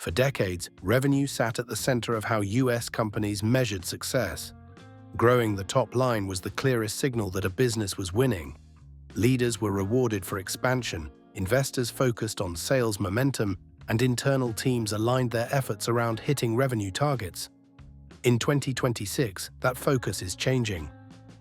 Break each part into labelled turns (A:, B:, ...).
A: For decades, revenue sat at the center of how US companies measured success. Growing the top line was the clearest signal that a business was winning. Leaders were rewarded for expansion, investors focused on sales momentum, and internal teams aligned their efforts around hitting revenue targets. In 2026, that focus is changing.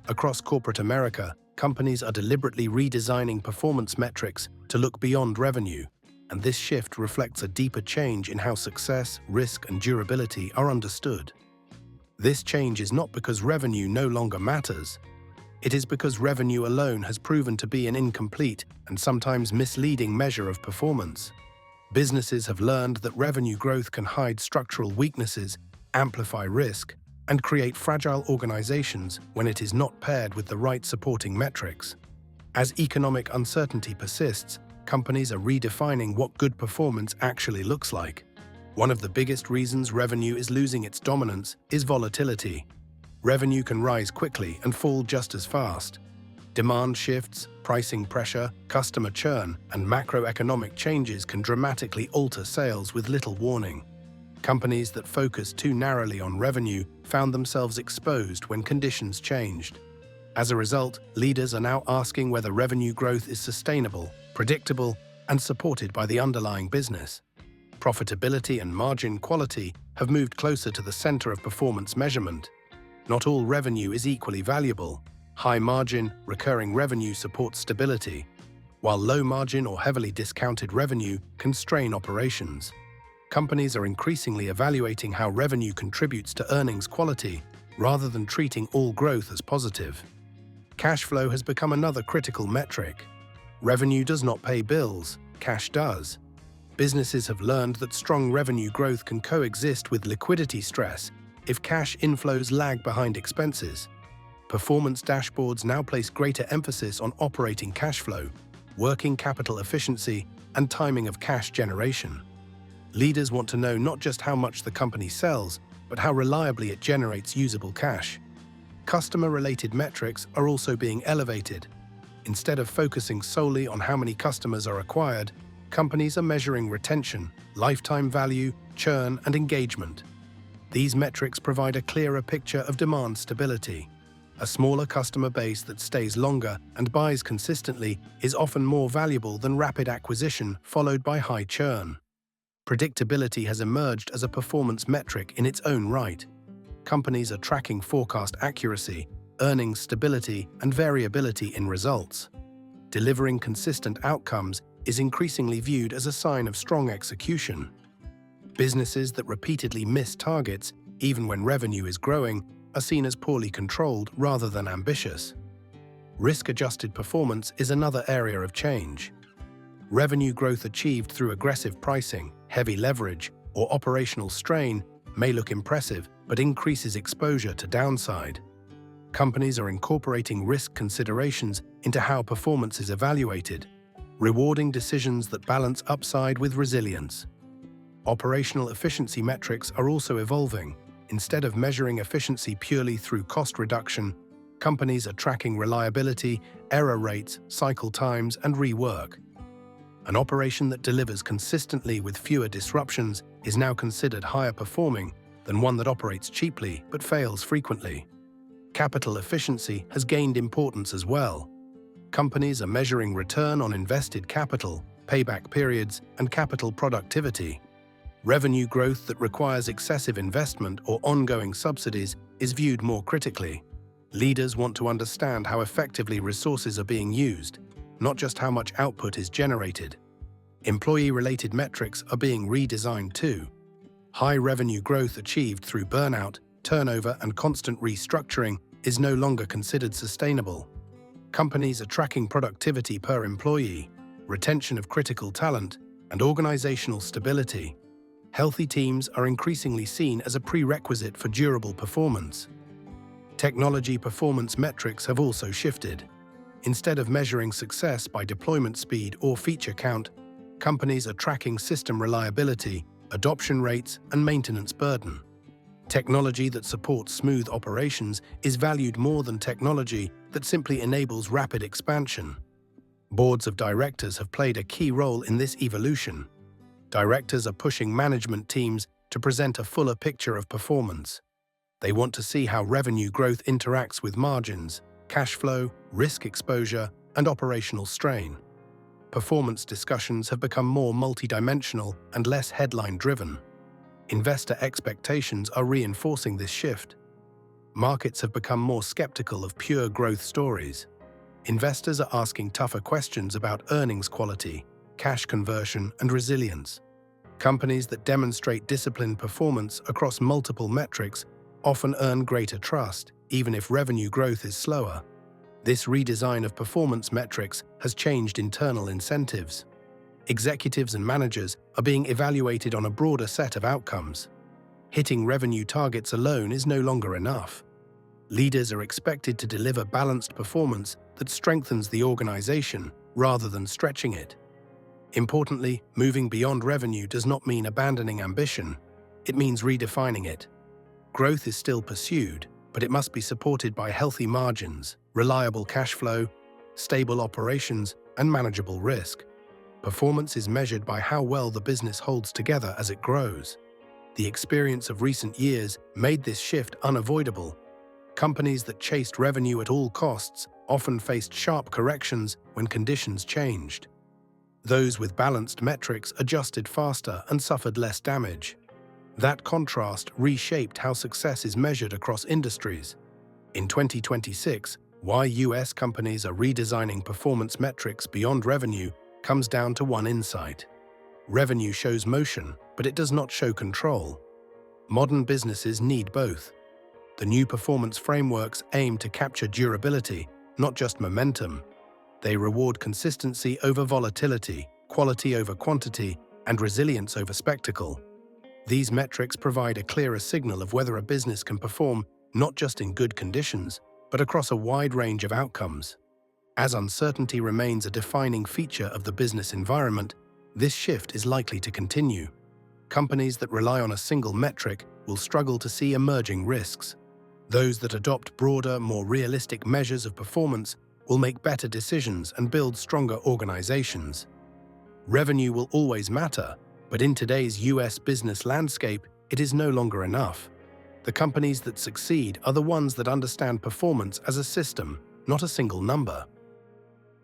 A: Across corporate America, companies are deliberately redesigning performance metrics to look beyond revenue, and this shift reflects a deeper change in how success, risk, and durability are understood. This change is not because revenue no longer matters. It is because revenue alone has proven to be an incomplete and sometimes misleading measure of performance. Businesses have learned that revenue growth can hide structural weaknesses, amplify risk, and create fragile organizations when it is not paired with the right supporting metrics. As economic uncertainty persists, companies are redefining what good performance actually looks like. One of the biggest reasons revenue is losing its dominance is volatility. Revenue can rise quickly and fall just as fast. Demand shifts, pricing pressure, customer churn, and macroeconomic changes can dramatically alter sales with little warning. Companies that focused too narrowly on revenue found themselves exposed when conditions changed. As a result, leaders are now asking whether revenue growth is sustainable, predictable, and supported by the underlying business. Profitability and margin quality have moved closer to the center of performance measurement. Not all revenue is equally valuable. High-margin, recurring revenue supports stability, while low-margin or heavily discounted revenue can strain operations. Companies are increasingly evaluating how revenue contributes to earnings quality rather than treating all growth as positive. Cash flow has become another critical metric. Revenue does not pay bills, cash does. Businesses have learned that strong revenue growth can coexist with liquidity stress if cash inflows lag behind expenses. Performance dashboards now place greater emphasis on operating cash flow, working capital efficiency, and timing of cash generation. Leaders want to know not just how much the company sells, but how reliably it generates usable cash. Customer-related metrics are also being elevated. Instead of focusing solely on how many customers are acquired, companies are measuring retention, lifetime value, churn, and engagement. These metrics provide a clearer picture of demand stability. A smaller customer base that stays longer and buys consistently is often more valuable than rapid acquisition followed by high churn. Predictability has emerged as a performance metric in its own right. Companies are tracking forecast accuracy, earnings stability, and variability in results. Delivering consistent outcomes is increasingly viewed as a sign of strong execution. Businesses that repeatedly miss targets, even when revenue is growing, are seen as poorly controlled rather than ambitious. Risk-adjusted performance is another area of change. Revenue growth achieved through aggressive pricing, heavy leverage, or operational strain may look impressive but increases exposure to downside. Companies are incorporating risk considerations into how performance is evaluated, rewarding decisions that balance upside with resilience. Operational efficiency metrics are also evolving. Instead of measuring efficiency purely through cost reduction, companies are tracking reliability, error rates, cycle times, and rework. An operation that delivers consistently with fewer disruptions is now considered higher performing than one that operates cheaply but fails frequently. Capital efficiency has gained importance as well. Companies are measuring return on invested capital, payback periods, and capital productivity. Revenue growth that requires excessive investment or ongoing subsidies is viewed more critically. Leaders want to understand how effectively resources are being used, not just how much output is generated. Employee-related metrics are being redesigned too. High revenue growth achieved through burnout, turnover, and constant restructuring is no longer considered sustainable. Companies are tracking productivity per employee, retention of critical talent, and organizational stability. Healthy teams are increasingly seen as a prerequisite for durable performance. Technology performance metrics have also shifted. Instead of measuring success by deployment speed or feature count, companies are tracking system reliability, adoption rates, and maintenance burden. Technology that supports smooth operations is valued more than technology that simply enables rapid expansion. Boards of directors have played a key role in this evolution. Directors are pushing management teams to present a fuller picture of performance. They want to see how revenue growth interacts with margins, cash flow, risk exposure, and operational strain. Performance discussions have become more multidimensional and less headline-driven. Investor expectations are reinforcing this shift. Markets have become more skeptical of pure growth stories. Investors are asking tougher questions about earnings quality, cash conversion, and resilience. Companies that demonstrate disciplined performance across multiple metrics often earn greater trust, even if revenue growth is slower. This redesign of performance metrics has changed internal incentives. Executives and managers are being evaluated on a broader set of outcomes. Hitting revenue targets alone is no longer enough. Leaders are expected to deliver balanced performance that strengthens the organization rather than stretching it. Importantly, moving beyond revenue does not mean abandoning ambition. It means redefining it. Growth is still pursued, but it must be supported by healthy margins, reliable cash flow, stable operations, and manageable risk. Performance is measured by how well the business holds together as it grows. The experience of recent years made this shift unavoidable. Companies that chased revenue at all costs often faced sharp corrections when conditions changed. Those with balanced metrics adjusted faster and suffered less damage. That contrast reshaped how success is measured across industries. In 2026, why U.S. companies are redesigning performance metrics beyond revenue comes down to one insight. Revenue shows motion, but it does not show control. Modern businesses need both. The new performance frameworks aim to capture durability, not just momentum. They reward consistency over volatility, quality over quantity, and resilience over spectacle. These metrics provide a clearer signal of whether a business can perform not just in good conditions, but across a wide range of outcomes. As uncertainty remains a defining feature of the business environment, this shift is likely to continue. Companies that rely on a single metric will struggle to see emerging risks. Those that adopt broader, more realistic measures of performance will make better decisions and build stronger organizations. Revenue will always matter, but in today's U.S. business landscape, it is no longer enough. The companies that succeed are the ones that understand performance as a system, not a single number.